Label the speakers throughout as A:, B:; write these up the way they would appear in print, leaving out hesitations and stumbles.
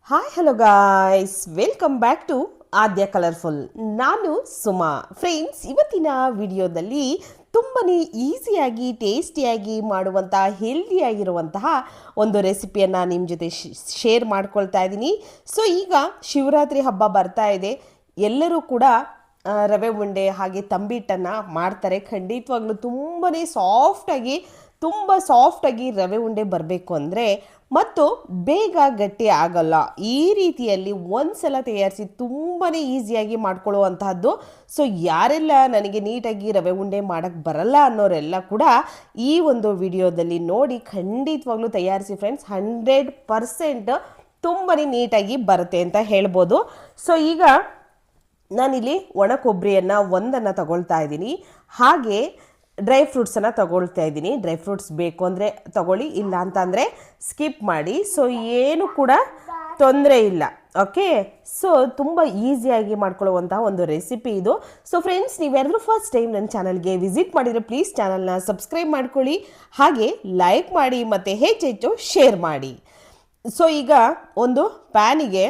A: Hi hello guys, welcome back to Aadya colourful. ನಾನು Suma. Friends, ಇವತ್ತಿನ ವಿಡಿಯೋದಲ್ಲಿ ತುಂಬನೇ ಈಸಿಯಾಗಿ ಟೇಸ್ಟಿಯಾಗಿ ಮಾಡುವಂತಹ ಹೆಲ್ದಿಯಾಗಿರುವಂತಹ ಒಂದು ರೆಸಿಪಿಯನ್ನು ನಿಮ್ಮ ಜೊತೆ ಶೇರ್ ಮಾಡ್ಕೊಳ್ತಾ ಇದ್ದೀನಿ. ಸೊ ಈಗ ಶಿವರಾತ್ರಿ ಹಬ್ಬ ಬರ್ತಾ ಇದೆ. ಎಲ್ಲರೂ ಕೂಡ ರವೆ ಉಂಡೆ ಹಾಗೆ ತಂಬಿಟ್ಟನ್ನು ಮಾಡ್ತಾರೆ. ಖಂಡಿತವಾಗ್ಲೂ ತುಂಬ ಸಾಫ್ಟಾಗಿ ರವೆ ಉಂಡೆ ಬರಬೇಕು ಅಂದರೆ ಮತ್ತು ಬೇಗ ಗಟ್ಟಿ ಆಗಲ್ಲ. ಈ ರೀತಿಯಲ್ಲಿ ಒಂದ್ಸಲ ತಯಾರಿಸಿ ತುಂಬಾ ಈಸಿಯಾಗಿ ಮಾಡ್ಕೊಳ್ಳುವಂತಹದ್ದು. ಸೊ ಯಾರೆಲ್ಲ ನನಗೆ ನೀಟಾಗಿ ರವೆ ಉಂಡೆ ಮಾಡೋಕ್ಕೆ ಬರಲ್ಲ ಅನ್ನೋರೆಲ್ಲ ಕೂಡ ಈ ಒಂದು ವಿಡಿಯೋದಲ್ಲಿ ನೋಡಿ ಖಂಡಿತವಾಗ್ಲೂ ತಯಾರಿಸಿ ಫ್ರೆಂಡ್ಸ್. 100% ತುಂಬಾ ನೀಟಾಗಿ ಬರುತ್ತೆ ಅಂತ ಹೇಳ್ಬೋದು. ಸೊ ಈಗ ನಾನಿಲ್ಲಿ ಒಣ ಕೊಬ್ಬರಿಯನ್ನು ಒಂದನ್ನು ತಗೊಳ್ತಾ ಇದ್ದೀನಿ, ಹಾಗೆ ಡ್ರೈ ಫ್ರೂಟ್ಸನ್ನು ತಗೊಳ್ತಾ ಇದ್ದೀನಿ. ಡ್ರೈ ಫ್ರೂಟ್ಸ್ ಬೇಕು ಅಂದರೆ ತಗೊಳ್ಳಿ, ಇಲ್ಲ ಅಂತಂದರೆ ಸ್ಕಿಪ್ ಮಾಡಿ. ಸೊ ಏನು ಕೂಡ ತೊಂದರೆ ಇಲ್ಲ. ಓಕೆ, ಸೊ ತುಂಬ ಈಸಿಯಾಗಿ ಮಾಡ್ಕೊಳ್ಳುವಂತಹ ಒಂದು ರೆಸಿಪಿ ಇದು. ಸೊ ಫ್ರೆಂಡ್ಸ್, ನೀವ್ಯಾರಾದ್ರೂ ಫಸ್ಟ್ ಟೈಮ್ ನನ್ನ ಚಾನಲ್ಗೆ ವಿಸಿಟ್ ಮಾಡಿದರೆ ಪ್ಲೀಸ್ ಚಾನಲ್ನ ಸಬ್ಸ್ಕ್ರೈಬ್ ಮಾಡ್ಕೊಳ್ಳಿ, ಹಾಗೆ ಲೈಕ್ ಮಾಡಿ ಮತ್ತು ಹೆಚ್ಚೆಚ್ಚು ಶೇರ್ ಮಾಡಿ. ಸೊ ಈಗ ಒಂದು ಪ್ಯಾನಿಗೆ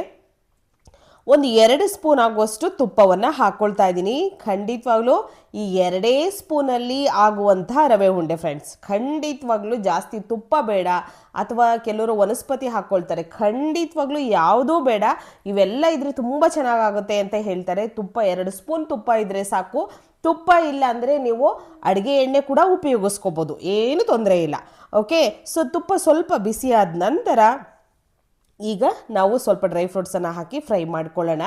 A: ಒಂದು 2 ಸ್ಪೂನ್ ಆಗುವಷ್ಟು ತುಪ್ಪವನ್ನು ಹಾಕ್ಕೊಳ್ತಾ ಇದ್ದೀನಿ. ಖಂಡಿತವಾಗ್ಲೂ ಈ 2 ಸ್ಪೂನಲ್ಲಿ ಆಗುವಂತಹ ರವೆ ಉಂಡೆ ಫ್ರೆಂಡ್ಸ್. ಖಂಡಿತವಾಗ್ಲೂ ಜಾಸ್ತಿ ತುಪ್ಪ ಬೇಡ, ಅಥವಾ ಕೆಲವರು ವನಸ್ಪತಿ ಹಾಕ್ಕೊಳ್ತಾರೆ. ಖಂಡಿತವಾಗ್ಲೂ ಯಾವುದೂ ಬೇಡ, ಇವೆಲ್ಲ ಇದ್ರೆ ತುಂಬ ಚೆನ್ನಾಗಾಗುತ್ತೆ ಅಂತ ಹೇಳ್ತಾರೆ. ತುಪ್ಪ 2 ಸ್ಪೂನ್ ತುಪ್ಪ ಇದ್ದರೆ ಸಾಕು. ತುಪ್ಪ ಇಲ್ಲ ಅಂದರೆ ನೀವು ಅಡುಗೆ ಎಣ್ಣೆ ಕೂಡ ಉಪಯೋಗಿಸ್ಕೋಬೋದು, ಏನು ತೊಂದರೆ ಇಲ್ಲ. ಓಕೆ, ಸೊ ತುಪ್ಪ ಸ್ವಲ್ಪ ಬಿಸಿ ಆದ ನಂತರ ಈಗ ನಾವು ಸ್ವಲ್ಪ ಡ್ರೈ ಫ್ರೂಟ್ಸನ್ನು ಹಾಕಿ ಫ್ರೈ ಮಾಡ್ಕೊಳ್ಳೋಣ.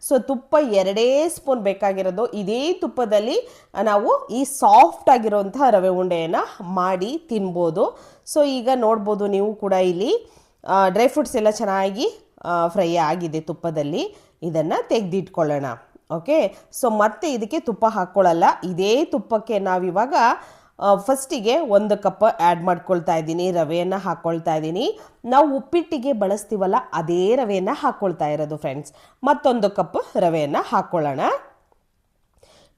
A: ಸೊ ತುಪ್ಪ 2 ಸ್ಪೂನ್ ಬೇಕಾಗಿರೋದು. ಇದೇ ತುಪ್ಪದಲ್ಲಿ ನಾವು ಈ ಸಾಫ್ಟ್ ಆಗಿರೋಂತಹ ರವೆ ಉಂಡೆಯನ್ನು ಮಾಡಿ ತಿನ್ಬೋದು. ಸೊ ಈಗ ನೋಡ್ಬೋದು ನೀವು ಕೂಡ ಇಲ್ಲಿ ಡ್ರೈ ಫ್ರೂಟ್ಸ್ ಎಲ್ಲ ಚೆನ್ನಾಗಿ ಫ್ರೈ ಆಗಿದೆ ತುಪ್ಪದಲ್ಲಿ. ಇದನ್ನು ತೆಗೆದಿಟ್ಕೊಳ್ಳೋಣ. ಓಕೆ, ಸೊ ಮತ್ತೆ ಇದಕ್ಕೆ ತುಪ್ಪ ಹಾಕ್ಕೊಳ್ಳಲ್ಲ. ಇದೇ ತುಪ್ಪಕ್ಕೆ ನಾವಿವಾಗ ಫಸ್ಟಿಗೆ 1 ಕಪ್ ಆ್ಯಡ್ ಮಾಡ್ಕೊಳ್ತಾ ಇದ್ದೀನಿ, ರವೆಯನ್ನು ಹಾಕ್ಕೊಳ್ತಾ ಇದ್ದೀನಿ. ನಾವು ಉಪ್ಪಿಟ್ಟಿಗೆ ಬಳಸ್ತೀವಲ್ಲ ಅದೇ ರವೆಯನ್ನು ಹಾಕ್ಕೊಳ್ತಾ ಇರೋದು ಫ್ರೆಂಡ್ಸ್. ಮತ್ತೊಂದು ಕಪ್ ರವೆಯನ್ನು ಹಾಕ್ಕೊಳ್ಳೋಣ.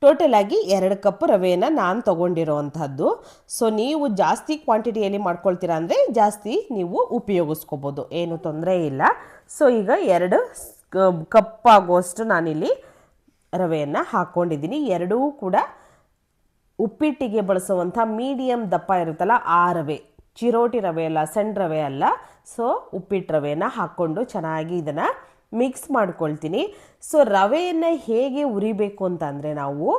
A: ಟೋಟಲ್ ಆಗಿ 2 ಕಪ್ ರವೆಯನ್ನು ನಾನು ತೊಗೊಂಡಿರೋವಂಥದ್ದು. ಸೊ ನೀವು ಜಾಸ್ತಿ ಕ್ವಾಂಟಿಟಿಯಲ್ಲಿ ಮಾಡ್ಕೊಳ್ತೀರಾ ಅಂದರೆ ಜಾಸ್ತಿ ನೀವು ಉಪಯೋಗಿಸ್ಕೋಬೋದು, ಏನು ತೊಂದರೆ ಇಲ್ಲ. ಸೊ ಈಗ 2 ಕಪ್ ಆಗುವಷ್ಟು ನಾನಿಲ್ಲಿ ರವೆಯನ್ನು ಹಾಕ್ಕೊಂಡಿದ್ದೀನಿ. ಎರಡೂ ಕೂಡ ಉಪ್ಪಿಟ್ಟಿಗೆ ಬಳಸುವಂಥ ಮೀಡಿಯಮ್ ದಪ್ಪ ಇರುತ್ತಲ್ಲ ಆ ರವೆ, ಚಿರೋಟಿ ರವೆ ಅಲ್ಲ, ಸಣ್ಣ ರವೆ ಅಲ್ಲ. ಸೊ ಉಪ್ಪಿಟ್ಟು ರವೆಯನ್ನು ಹಾಕ್ಕೊಂಡು ಚೆನ್ನಾಗಿ ಇದನ್ನು ಮಿಕ್ಸ್ ಮಾಡ್ಕೊಳ್ತೀನಿ. ಸೊ ರವೆಯನ್ನು ಹೇಗೆ ಉರಿಬೇಕು ಅಂತಂದರೆ, ನಾವು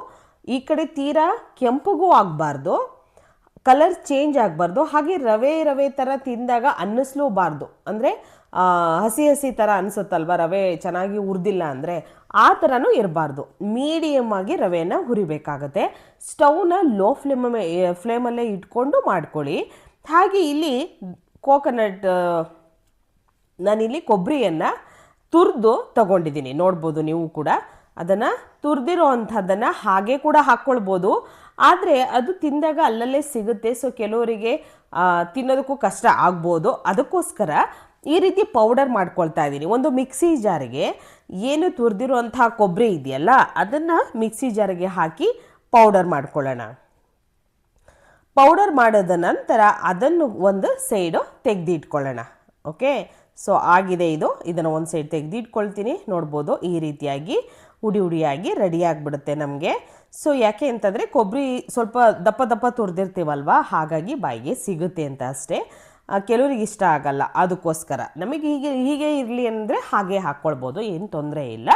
A: ಈ ಕಡೆ ತೀರಾ ಕೆಂಪಗೂ ಆಗಬಾರ್ದು, ಕಲರ್ ಚೇಂಜ್ ಆಗಬಾರ್ದು, ಹಾಗೆ ರವೆ ಥರ ತಿಂದಾಗ ಅನ್ನಿಸ್ಲೂಬಾರ್ದು. ಅಂದರೆ ಹಸಿ ಥರ ಅನಿಸುತ್ತಲ್ವ ರವೆ ಚೆನ್ನಾಗಿ ಹುರಿದಿಲ್ಲ ಅಂದರೆ, ಆ ಥರನೂ ಇರಬಾರ್ದು. ಮೀಡಿಯಮ್ ಆಗಿ ರವೆಯನ್ನು ಹುರಿಬೇಕಾಗತ್ತೆ. ಸ್ಟವ್ನ ಲೋ ಫ್ಲೇಮಲ್ಲೇ ಇಟ್ಕೊಂಡು ಮಾಡ್ಕೊಳ್ಳಿ. ಹಾಗೆ ಇಲ್ಲಿ ನಾನಿಲ್ಲಿ ಕೊಬ್ಬರಿಯನ್ನು ತುರಿದು ತಗೊಂಡಿದ್ದೀನಿ. ನೋಡ್ಬೋದು ನೀವು ಕೂಡ ಅದನ್ನು ತುರಿದಿರೋ ಅಂಥದ್ದನ್ನು ಹಾಗೆ ಕೂಡ ಹಾಕ್ಕೊಳ್ಬೋದು, ಆದರೆ ಅದು ತಿಂದಾಗ ಅಲ್ಲಲ್ಲೇ ಸಿಗುತ್ತೆ. ಸೊ ಕೆಲವರಿಗೆ ತಿನ್ನೋದಕ್ಕೂ ಕಷ್ಟ ಆಗ್ಬೋದು. ಅದಕ್ಕೋಸ್ಕರ ಈ ರೀತಿ ಪೌಡರ್ ಮಾಡ್ಕೊಳ್ತಾ ಇದ್ದೀನಿ. ಒಂದು ಮಿಕ್ಸಿ ಜಾರಿಗೆ ಏನು ತುರಿದಿರುವಂಥ ಕೊಬ್ಬರಿ ಇದೆಯಲ್ಲ ಅದನ್ನು ಮಿಕ್ಸಿ ಜಾರಿಗೆ ಹಾಕಿ ಪೌಡರ್ ಮಾಡ್ಕೊಳ್ಳೋಣ. ಪೌಡರ್ ಮಾಡಿದ ನಂತರ ಅದನ್ನು ಒಂದು ಸೈಡು ತೆಗೆದಿಟ್ಕೊಳ್ಳೋಣ. ಓಕೆ, ಸೊ ಆಗಿದೆ ಇದು. ಇದನ್ನು ಒಂದು ಸೈಡ್ ತೆಗೆದಿಟ್ಕೊಳ್ತೀನಿ. ನೋಡ್ಬೋದು ಈ ರೀತಿಯಾಗಿ ಹುಡಿಯಾಗಿ ರೆಡಿ ಆಗಿಬಿಡುತ್ತೆ ನಮಗೆ. ಸೊ ಯಾಕೆ ಅಂತಂದರೆ ಕೊಬ್ಬರಿ ಸ್ವಲ್ಪ ದಪ್ಪ ತುರಿದಿರ್ತೀವಲ್ವ, ಹಾಗಾಗಿ ಬಾಯಿಗೆ ಸಿಗುತ್ತೆ ಅಂತ ಅಷ್ಟೇ. ಕೆಲವರಿಗೆ ಇಷ್ಟ ಆಗಲ್ಲ, ಅದಕ್ಕೋಸ್ಕರ ನಮಗೆ ಹೀಗೆ ಇರಲಿ ಅಂದರೆ ಹಾಗೆ ಹಾಕ್ಕೊಳ್ಬೋದು, ಏನು ತೊಂದರೆ ಇಲ್ಲ.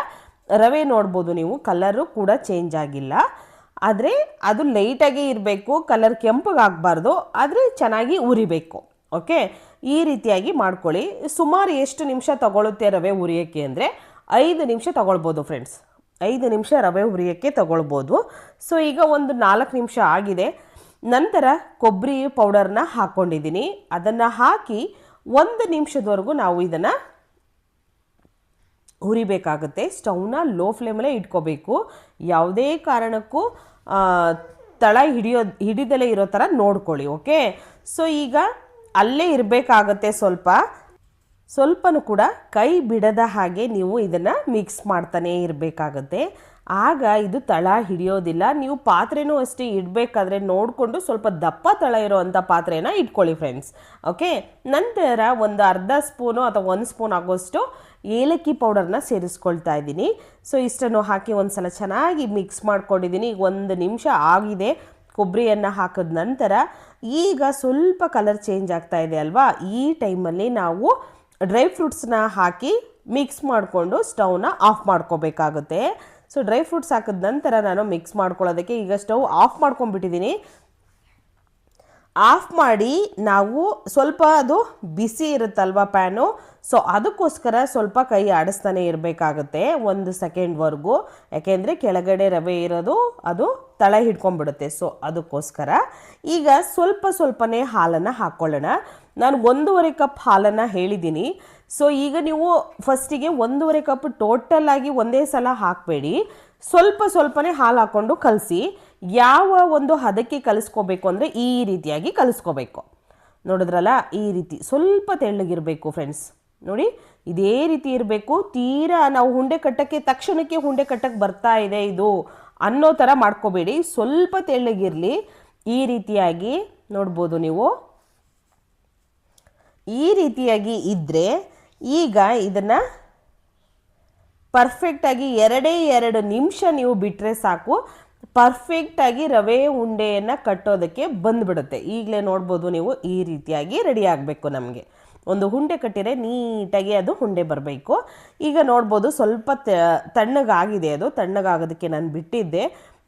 A: ರವೆ ನೋಡ್ಬೋದು ನೀವು, ಕಲರು ಕೂಡ ಚೇಂಜ್ ಆಗಿಲ್ಲ, ಆದರೆ ಅದು ಲೈಟಾಗೇ ಇರಬೇಕು. ಕಲರ್ ಕೆಂಪಗಾಗಬಾರ್ದು, ಆದರೆ ಚೆನ್ನಾಗಿ ಉರಿಬೇಕು. ಓಕೆ, ಈ ರೀತಿಯಾಗಿ ಮಾಡ್ಕೊಳ್ಳಿ. ಸುಮಾರು ಎಷ್ಟು ನಿಮಿಷ ತಗೊಳುತ್ತೆ ರವೆ ಉರಿಯೋಕ್ಕೆ ಅಂದರೆ 5 ನಿಮಿಷ ತಗೊಳ್ಬೋದು ಫ್ರೆಂಡ್ಸ್. 5 ನಿಮಿಷ ರವೆ ಉರಿಯೋಕ್ಕೆ ತಗೊಳ್ಬೋದು. ಸೊ ಈಗ ಒಂದು 4 ನಿಮಿಷ ಆಗಿದೆ. ನಂತರ ಕೊಬ್ಬರಿ ಪೌಡರ್ನ ಹಾಕ್ಕೊಂಡಿದ್ದೀನಿ. ಅದನ್ನು ಹಾಕಿ 1 ನಿಮಿಷದವರೆಗೂ ನಾವು ಇದನ್ನು ಹುರಿಬೇಕಾಗುತ್ತೆ. ಸ್ಟವ್ನ ಲೋ ಫ್ಲೇಮಲ್ಲೇ ಇಟ್ಕೋಬೇಕು. ಯಾವುದೇ ಕಾರಣಕ್ಕೂ ತಳ ಹಿಡಿದಲೇ ಇರೋ ಥರ ನೋಡ್ಕೊಳ್ಳಿ. ಓಕೆ, ಸೊ ಈಗ ಅಲ್ಲೇ ಇರಬೇಕಾಗತ್ತೆ ಸ್ವಲ್ಪ. ಸ್ವಲ್ಪನೂ ಕೂಡ ಕೈ ಬಿಡದ ಹಾಗೆ ನೀವು ಇದನ್ನು ಮಿಕ್ಸ್ ಮಾಡ್ತಾನೇ ಇರಬೇಕಾಗುತ್ತೆ. ಆಗ ಇದು ತಳ ಹಿಡಿಯೋದಿಲ್ಲ. ನೀವು ಪಾತ್ರೆನೂ ಅಷ್ಟೇ ಇಡಬೇಕಾದ್ರೆ ನೋಡಿಕೊಂಡು ಸ್ವಲ್ಪ ದಪ್ಪ ತಳ ಇರೋವಂಥ ಪಾತ್ರೆನ ಇಟ್ಕೊಳ್ಳಿ ಫ್ರೆಂಡ್ಸ್. ಓಕೆ, ನಂತರ ಒಂದು ಅರ್ಧ ಸ್ಪೂನು ಅಥವಾ 1 ಸ್ಪೂನ್ ಆಗೋಷ್ಟು ಏಲಕ್ಕಿ ಪೌಡರ್ನ ಸೇರಿಸ್ಕೊಳ್ತಾ ಇದ್ದೀನಿ. ಸೊ ಇಷ್ಟನ್ನು ಹಾಕಿ ಒಂದು ಸಲ ಚೆನ್ನಾಗಿ ಮಿಕ್ಸ್ ಮಾಡ್ಕೊಂಡಿದ್ದೀನಿ. ಈಗ 1 ನಿಮಿಷ ಆಗಿದೆ ಕೊಬ್ಬರಿಯನ್ನು ಹಾಕಿದ ನಂತರ. ಈಗ ಸ್ವಲ್ಪ ಕಲರ್ ಚೇಂಜ್ ಆಗ್ತಾ ಇದೆ ಅಲ್ವಾ, ಈ ಟೈಮಲ್ಲಿ ನಾವು ಡ್ರೈ ಫ್ರೂಟ್ಸ್ನ ಹಾಕಿ ಮಿಕ್ಸ್ ಮಾಡಿಕೊಂಡು ಸ್ಟವ್ನ ಆಫ್ ಮಾಡ್ಕೋಬೇಕಾಗುತ್ತೆ. ಸೊ ಡ್ರೈ ಫ್ರೂಟ್ಸ್ ಹಾಕಿದ ನಂತರ ನಾನು ಮಿಕ್ಸ್ ಮಾಡ್ಕೊಳ್ಳೋದಕ್ಕೆ ಈಗ ಸ್ಟವ್ ಆಫ್ ಮಾಡ್ಕೊಂಡ್ಬಿಟ್ಟಿದ್ದೀನಿ. ಆಫ್ ಮಾಡಿ ನಾವು ಸ್ವಲ್ಪ ಅದು ಬಿಸಿ ಇರುತ್ತಲ್ವ ಪ್ಯಾನು, ಸೊ ಅದಕ್ಕೋಸ್ಕರ ಸ್ವಲ್ಪ ಕೈ ಆಡಿಸ್ತಾನೆ ಇರಬೇಕಾಗುತ್ತೆ 1 ಸೆಕೆಂಡ್ವರೆಗೂ. ಯಾಕೆಂದರೆ ಕೆಳಗಡೆ ರವೆ ಇರೋದು ಅದು ತಳ ಹಿಡ್ಕೊಂಡ್ಬಿಡುತ್ತೆ. ಸೊ ಅದಕ್ಕೋಸ್ಕರ ಈಗ ಸ್ವಲ್ಪನೇ ಹಾಲನ್ನು ಹಾಕ್ಕೊಳ್ಳೋಣ. ನಾನು 1.5 ಕಪ್ ಹಾಲನ್ನು ಹೇಳಿದ್ದೀನಿ. ಸೊ ಈಗ ನೀವು ಫಸ್ಟಿಗೆ 1.5 ಕಪ್ ಟೋಟಲ್ ಆಗಿ ಒಂದೇ ಸಲ ಹಾಕಬೇಡಿ, ಸ್ವಲ್ಪನೇ ಹಾಲು ಹಾಕ್ಕೊಂಡು ಕಲಸಿ. ಯಾವ ಒಂದು ಹದಕ್ಕೆ ಕಲಿಸ್ಕೋಬೇಕು ಅಂದರೆ ಈ ರೀತಿಯಾಗಿ ಕಲಿಸ್ಕೋಬೇಕು. ನೋಡಿದ್ರಲ್ಲ, ಈ ರೀತಿ ಸ್ವಲ್ಪ ತೆಳ್ಳಗಿರಬೇಕು ಫ್ರೆಂಡ್ಸ್. ನೋಡಿ, ಇದೇ ರೀತಿ ಇರಬೇಕು. ತೀರಾ ನಾವು ಉಂಡೆ ಕಟ್ಟಕ್ಕೆ ತಕ್ಷಣಕ್ಕೆ ಉಂಡೆ ಕಟ್ಟಕ್ಕೆ ಬರ್ತಾ ಇದೆ ಇದು ಅನ್ನೋ ಥರ ಮಾಡ್ಕೋಬೇಡಿ, ಸ್ವಲ್ಪ ತೆಳ್ಳಗಿರಲಿ. ಈ ರೀತಿಯಾಗಿ ನೋಡ್ಬೋದು ನೀವು, ಈ ರೀತಿಯಾಗಿ ಇದ್ದರೆ ಈಗ ಇದನ್ನು ಪರ್ಫೆಕ್ಟಾಗಿ 2 ನಿಮಿಷ ನೀವು ಬಿಟ್ಟರೆ ಸಾಕು, ಪರ್ಫೆಕ್ಟಾಗಿ ರವೆ ಉಂಡೆಯನ್ನು ಕಟ್ಟೋದಕ್ಕೆ ಬಂದುಬಿಡುತ್ತೆ. ಈಗಲೇ ನೋಡ್ಬೋದು ನೀವು, ಈ ರೀತಿಯಾಗಿ ರೆಡಿ ಆಗಬೇಕು. ನಮಗೆ ಒಂದು ಉಂಡೆ ಕಟ್ಟಿದರೆ ನೀಟಾಗಿ ಅದು ಉಂಡೆ ಬರಬೇಕು. ಈಗ ನೋಡ್ಬೋದು ಸ್ವಲ್ಪ ತಣ್ಣಗಾಗಿದೆ. ಅದು ತಣ್ಣಗಾಗೋದಕ್ಕೆ ನಾನು ಬಿಟ್ಟಿದ್ದೆ.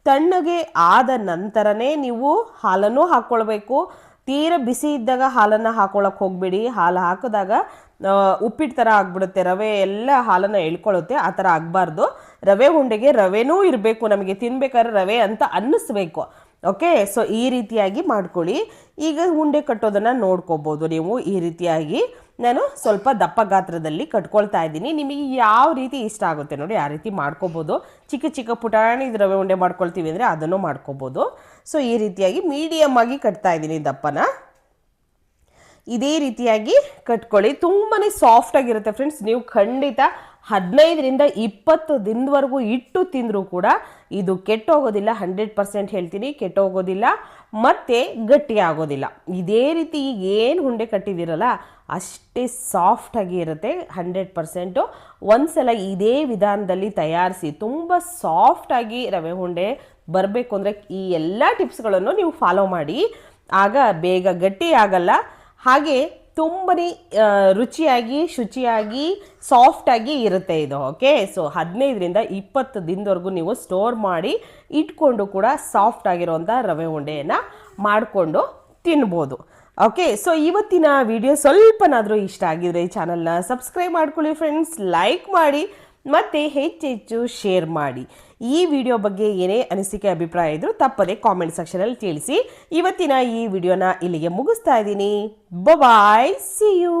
A: ತಣ್ಣಗೆ ಆದ ನಂತರನೇ ನೀವು ಹಾಲನ್ನು ಹಾಕ್ಕೊಳ್ಬೇಕು. ತೀರ ಬಿಸಿ ಇದ್ದಾಗ ಹಾಲನ್ನು ಹಾಕೊಳ್ಳೋಕೆ ಹೋಗಬೇಡಿ. ಹಾಲು ಹಾಕಿದಾಗ ಉಪ್ಪಿಟ್ಟು ಥರ ಆಗಿಬಿಡುತ್ತೆ, ರವೆ ಎಲ್ಲ ಹಾಲನ್ನು ಎಳ್ಕೊಳ್ಳುತ್ತೆ. ಆ ಥರ ಆಗಬಾರ್ದು. ರವೆ ಉಂಡೆಗೆ ರವೆನೂ ಇರಬೇಕು, ನಮಗೆ ತಿನ್ಬೇಕಾದ್ರೆ ರವೆ ಅಂತ ಅನ್ನಿಸ್ಬೇಕು. ಓಕೆ, ಸೊ ಈ ರೀತಿಯಾಗಿ ಮಾಡ್ಕೊಳ್ಳಿ. ಈಗ ಉಂಡೆ ಕಟ್ಟೋದನ್ನು ನೋಡ್ಕೋಬೋದು ನೀವು. ಈ ರೀತಿಯಾಗಿ ನಾನು ಸ್ವಲ್ಪ ದಪ್ಪ ಗಾತ್ರದಲ್ಲಿ ಕಟ್ಕೊಳ್ತಾ ಇದ್ದೀನಿ. ನಿಮಗೆ ಯಾವ ರೀತಿ ಇಷ್ಟ ಆಗುತ್ತೆ ನೋಡಿ ಆ ರೀತಿ ಮಾಡ್ಕೋಬೋದು. ಚಿಕ್ಕ ಪುಟಾಣಿ ರವೆ ಉಂಡೆ ಮಾಡ್ಕೊಳ್ತೀವಿ ಅಂದರೆ ಅದನ್ನು ಮಾಡ್ಕೋಬೋದು. ಸೊ ಈ ರೀತಿಯಾಗಿ ಮೀಡಿಯಮ್ ಆಗಿ ಕಟ್ತಾ ಇದ್ದೀನಿ ದಪ್ಪನ. ಇದೇ ರೀತಿಯಾಗಿ ಕಟ್ಕೊಳ್ಳಿ. ತುಂಬಾ ಸಾಫ್ಟಾಗಿರುತ್ತೆ ಫ್ರೆಂಡ್ಸ್. ನೀವು ಖಂಡಿತ 15ರಿಂದ 20 ದಿನದವರೆಗೂ ಇಟ್ಟು ತಿಂದರೂ ಕೂಡ ಇದು ಕೆಟ್ಟೋಗೋದಿಲ್ಲ. 100% ಹೇಳ್ತೀನಿ, ಕೆಟ್ಟೋಗೋದಿಲ್ಲ ಮತ್ತು ಗಟ್ಟಿ ಆಗೋದಿಲ್ಲ. ಇದೇ ರೀತಿ ಈಗ ಏನು ಉಂಡೆ ಕಟ್ಟಿದ್ದೀರಲ್ಲ ಅಷ್ಟೇ ಸಾಫ್ಟಾಗಿ ಇರುತ್ತೆ 100%. ಒಂದ್ಸಲ ಇದೇ ವಿಧಾನದಲ್ಲಿ ತಯಾರಿಸಿ. ತುಂಬ ಸಾಫ್ಟಾಗಿ ರವೆ ಉಂಡೆ ಬರಬೇಕು ಅಂದರೆ ಈ ಎಲ್ಲ ಟಿಪ್ಸ್ಗಳನ್ನು ನೀವು ಫಾಲೋ ಮಾಡಿ. ಆಗ ಬೇಗ ಗಟ್ಟಿ ಆಗಲ್ಲ, ಹಾಗೆ ತುಂಬನೇ ರುಚಿಯಾಗಿ ಶುಚಿಯಾಗಿ ಸಾಫ್ಟಾಗಿ ಇರುತ್ತೆ ಇದು. ಓಕೆ, ಸೊ 15ರಿಂದ 20 ದಿನದವರೆಗೂ ನೀವು ಸ್ಟೋರ್ ಮಾಡಿ ಇಟ್ಕೊಂಡು ಕೂಡ ಸಾಫ್ಟ್ ಆಗಿರುವಂಥ ರವೆ ಉಂಡೆಯನ್ನು ಮಾಡಿಕೊಂಡು ತಿನ್ಬೋದು. ಓಕೆ, ಸೊ ಇವತ್ತಿನ ವಿಡಿಯೋ ಸ್ವಲ್ಪನಾದರೂ ಇಷ್ಟ ಆಗಿದ್ರೆ ಈ ಚಾನಲ್ನ ಸಬ್ಸ್ಕ್ರೈಬ್ ಮಾಡ್ಕೊಳ್ಳಿ ಫ್ರೆಂಡ್ಸ್, ಲೈಕ್ ಮಾಡಿ ಮತ್ತು ಹೆಚ್ಚೆಚ್ಚು ಶೇರ್ ಮಾಡಿ. ಈ ವಿಡಿಯೋ ಬಗ್ಗೆ ಏನೇ ಅನಿಸಿಕೆ ಅಭಿಪ್ರಾಯ ಇದ್ದರೂ ತಪ್ಪದೆ ಕಾಮೆಂಟ್ ಸೆಕ್ಷನಲ್ಲಿ ತಿಳಿಸಿ. ಇವತ್ತಿನ ಈ ವಿಡಿಯೋನ ಇಲ್ಲಿಗೆ ಮುಗಿಸ್ತಾ ಇದ್ದೀನಿ. ಬಾಯ್, ಸಿ ಯು.